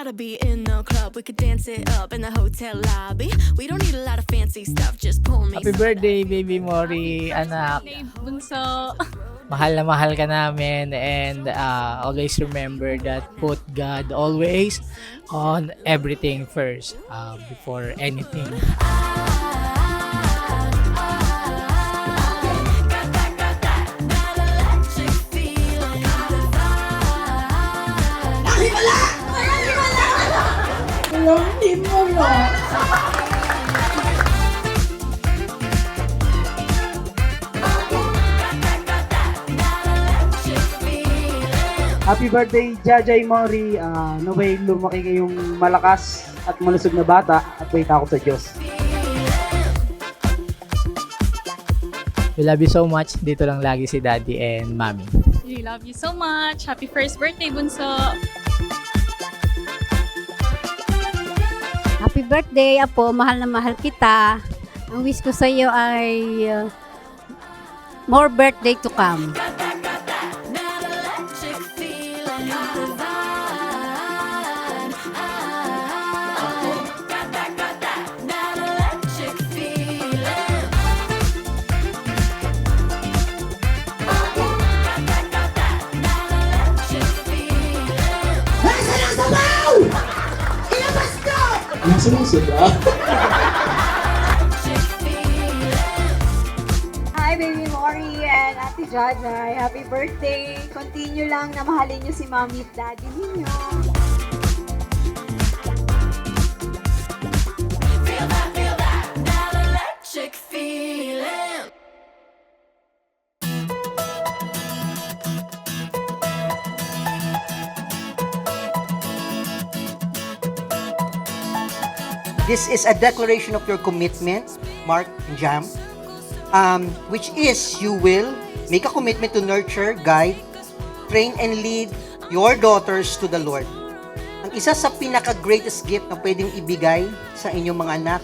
gotta be in the club. We could dance it up in the hotel lobby. We don't need a lot of fancy stuff. Just pull me. Happy birthday, baby Mori, anak. Bunso. Mahal na mahal ka namin, and always remember that put God always on everything first, before anything. Happy birthday, Jajay Mori. Naway lumaki kayong malakas at malusog na bata at may takot sa Diyos. We love you so much. Dito lang lagi si Daddy and Mommy. We love you so much. Happy first birthday, Bunso. Happy birthday, Apo. Mahal na mahal kita. Ang wish ko sa iyo ay more birthday to come. Hi, Baby Mori and Ate Jajay. Happy birthday. Continue lang na mahalin niyo si Mommy at Daddy ninyo. Feel that electric feeling. This is a declaration of your commitment, Mark and Jam, which is you will make a commitment to nurture, guide, train, and lead your daughters to the Lord. Ang isa sa pinaka-greatest gift na pwedeng ibigay sa inyong mga anak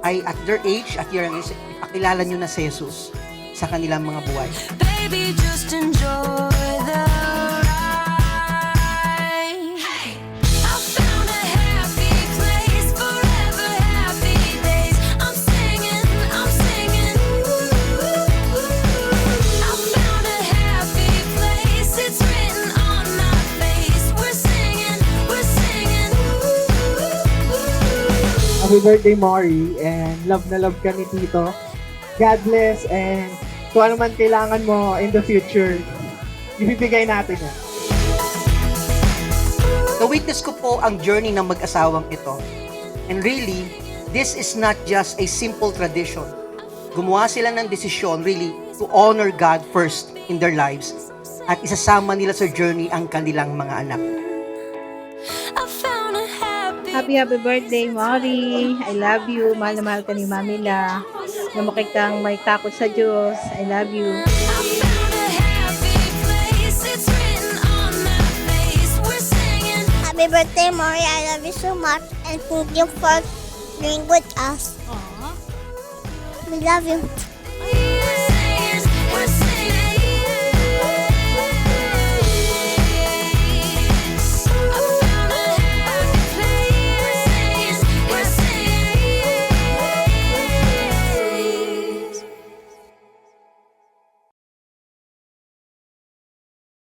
ay at their age, at your age, ipakilala nyo na si Jesus sa kanilang mga buhay. Baby, just enjoy the ride. I found a happy place, forever happy days. I'm singing. I found a happy place, it's written on my face. We're singing. Happy birthday, Mori, and love na love ka ni Tito. God bless, and kung ano man kailangan mo in the future, ibibigay natin yan. Na-witness ko po ang journey ng mag-asawang ito. And really, this is not just a simple tradition. Gumawa sila ng desisyon really to honor God first in their lives at isasama nila sa journey ang kanilang mga anak. I found a Happy birthday, Mori. I love you. Mahal na mahal ka ni Mami La. Lumaki kang may takot sa Diyos. I love you. Happy birthday, Mori. I love you so much. And thank you for being with us. Aww. We love you.